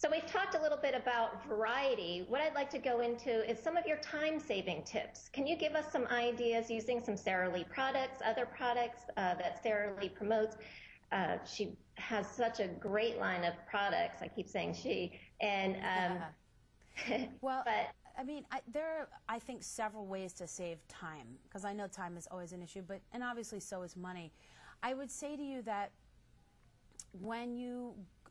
So we've talked a little bit about variety. What I'd like to go into is some of your time-saving tips. Can you give us some ideas using some Sara Lee products, other products that Sara Lee promotes? She has such a great line of products. I keep saying she. And well, but I mean, there are, I think, several ways to save time, because I know time is always an issue, and obviously so is money. I would say to you that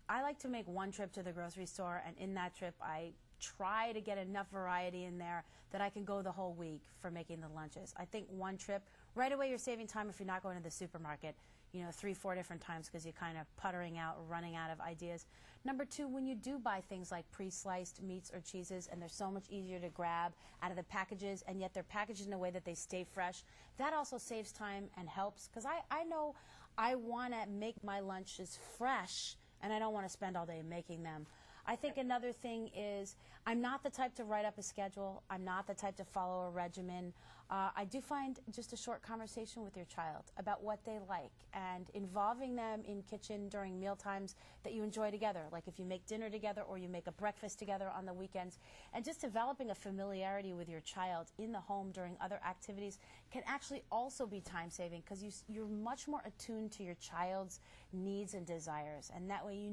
I like to make one trip to the grocery store, and in that trip I try to get enough variety in there that I can go the whole week for making the lunches. I think one trip, right away you're saving time if you're not going to the supermarket, 3-4 different times, because you're kind of puttering out, running out of ideas. Number two, when you do buy things like pre-sliced meats or cheeses, and they're so much easier to grab out of the packages, and yet they're packaged in a way that they stay fresh, that also saves time and helps, because I know I want to make my lunches fresh, and I don't want to spend all day making them. I think another thing is I'm not the type to write up a schedule. I'm not the type to follow a regimen. I do find just a short conversation with your child about what they like and involving them in kitchen during meal times that you enjoy together, like if you make dinner together or you make a breakfast together on the weekends, and just developing a familiarity with your child in the home during other activities can actually also be time-saving, because you're much more attuned to your child's needs and desires, and that way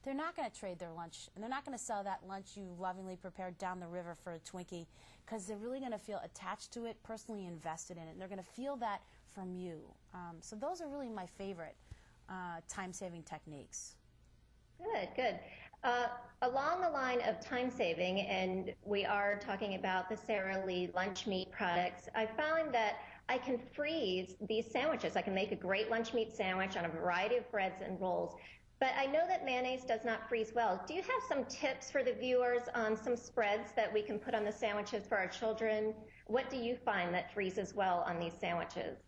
they're not going to trade their lunch, and they're not going to sell that lunch you lovingly prepared down the river for a Twinkie, because they're really going to feel attached to it, personally invested in it, and they're going to feel that from you. So those are really my favorite time-saving techniques. Good, good. Along the line of time saving, and we are talking about the Sara Lee lunch meat products, I found that I can freeze these sandwiches. I can make a great lunch meat sandwich on a variety of breads and rolls. But I know that mayonnaise does not freeze well. Do you have some tips for the viewers on some spreads that we can put on the sandwiches for our children? What do you find that freezes well on these sandwiches?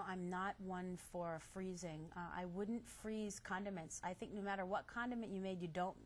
I'm not one for freezing. I wouldn't freeze condiments. I think no matter what condiment you made, you don't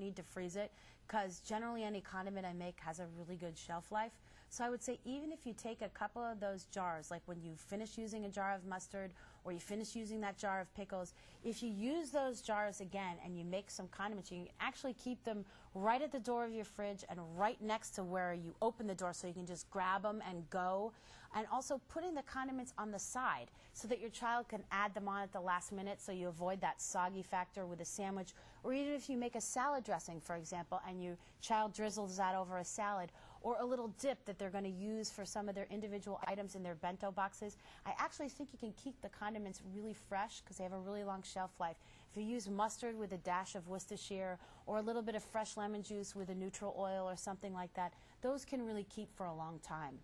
need to freeze it, because generally any condiment I make has a really good shelf life. So I would say even if you take a couple of those jars, like when you finish using a jar of mustard or you finish using that jar of pickles, if you use those jars again and you make some condiments, you can actually keep them right at the door of your fridge and right next to where you open the door, so you can just grab them and go. And also putting the condiments on the side so that your child can add them on at the last minute, so you avoid that soggy factor with a sandwich. Or even if you make a salad dressing, for example, and your child drizzles that over a salad, or a little dip that they're going to use for some of their individual items in their bento boxes, I actually think you can keep the condiments really fresh because they have a really long shelf life. If you use mustard with a dash of Worcestershire, or a little bit of fresh lemon juice with a neutral oil or something like that, those can really keep for a long time.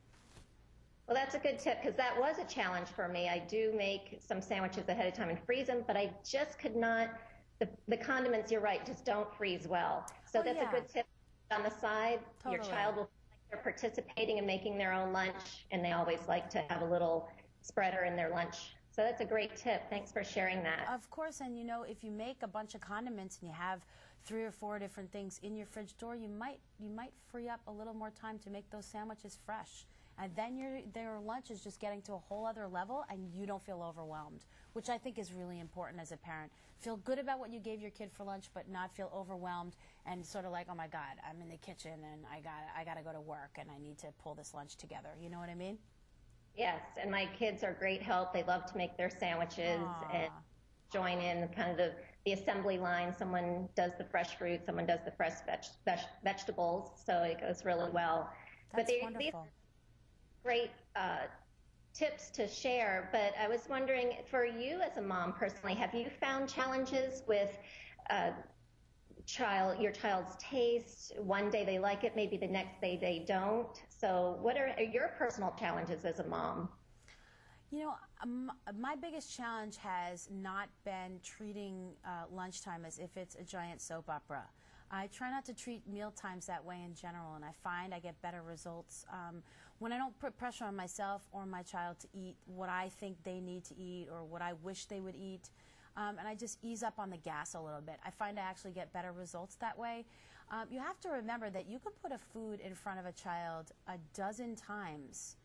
Well, that's a good tip, because that was a challenge for me. I do make some sandwiches ahead of time and freeze them, but I just could not, the condiments, you're right, just don't freeze well. So that's a good tip on the side. Totally. Your child will feel like they're participating in making their own lunch, and they always like to have a little spreader in their lunch. So that's a great tip. Thanks for sharing that. Of course, and if you make a bunch of condiments and you have 3 or 4 different things in your fridge door, you might free up a little more time to make those sandwiches fresh. And then their lunch is just getting to a whole other level, and you don't feel overwhelmed, which I think is really important as a parent. Feel good about what you gave your kid for lunch, but not feel overwhelmed and sort of like, oh my God, I'm in the kitchen and I got to go to work and I need to pull this lunch together. You know what I mean? Yes, and my kids are great help. They love to make their sandwiches and join in kind of the assembly line. Someone does the fresh fruit, someone does the fresh vegetables, so it goes really well. That's wonderful. Great tips to share, but I was wondering, for you as a mom personally, have you found challenges with your child's taste? One day they like it, maybe the next day they don't. So what are your personal challenges as a mom? My biggest challenge has not been treating lunchtime as if it's a giant soap opera. I try not to treat meal times that way in general, and I find I get better results when I don't put pressure on myself or my child to eat what I think they need to eat or what I wish they would eat, and I just ease up on the gas a little bit. I find I actually get better results that way. You have to remember that you can put a food in front of a child a dozen times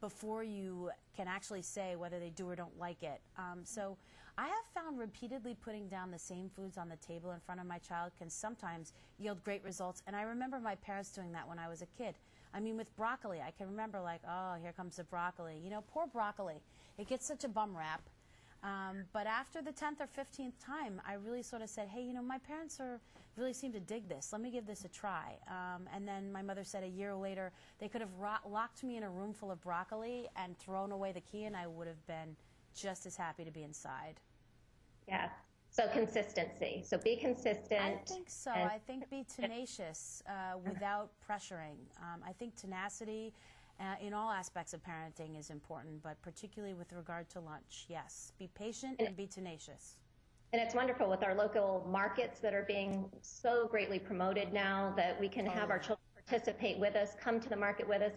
before you can actually say whether they do or don't like it. So I have found repeatedly putting down the same foods on the table in front of my child can sometimes yield great results. And I remember my parents doing that when I was a kid. I mean, with broccoli, I can remember like, oh, here comes the broccoli. You know, poor broccoli. It gets such a bum rap. But after the 10th or 15th time, I really sort of said, hey, you know, my parents really seem to dig this. Let me give this a try. And then my mother said a year later, they could have locked me in a room full of broccoli and thrown away the key, and I would have been just as happy to be inside. Yeah. So consistency. So be consistent. I think so. I think be tenacious without pressuring. I think tenacity in all aspects of parenting is important, but particularly with regard to lunch, yes. Be patient and be tenacious. And it's wonderful with our local markets that are being so greatly promoted now that we can have our children participate with us, come to the market with us.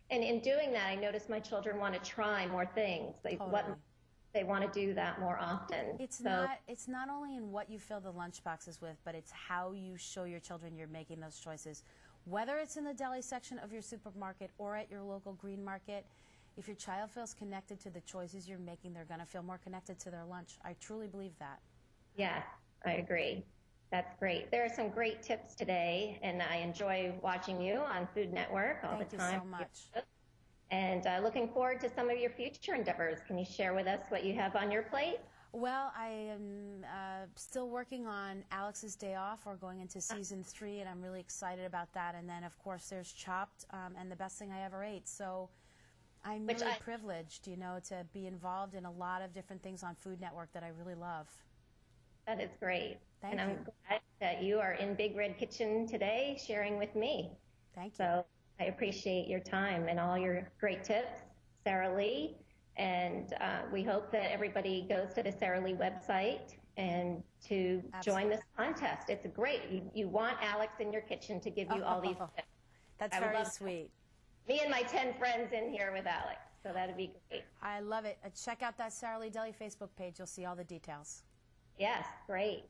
And in doing that, I notice my children want to try more things. They want to do that more often. It's not only in what you fill the lunch boxes with, but it's how you show your children you're making those choices. Whether it's in the deli section of your supermarket or at your local green market, if your child feels connected to the choices you're making, they're going to feel more connected to their lunch. I truly believe that. Yes, I agree. That's great. There are some great tips today, and I enjoy watching you on Food Network all the time. Thank you so much. And looking forward to some of your future endeavors. Can you share with us what you have on your plate? Well, I am still working on Alex's Day Off. We're going into season 3, and I'm really excited about that. And then, of course, there's Chopped and The Best Thing I Ever Ate. So I'm really privileged, you know, to be involved in a lot of different things on Food Network that I really love. That is great. Thank you. I'm glad that you are in Big Red Kitchen today sharing with me. Thank you. So I appreciate your time and all your great tips, Sara Lee. And we hope that everybody goes to the Sara Lee website and to join this contest. It's great. You want Alex in your kitchen to give you all these tips. That's very sweet. Me and my 10 friends in here with Alex. So that'd be great. I love it. Check out that Sara Lee Deli Facebook page. You'll see all the details. Yes, great.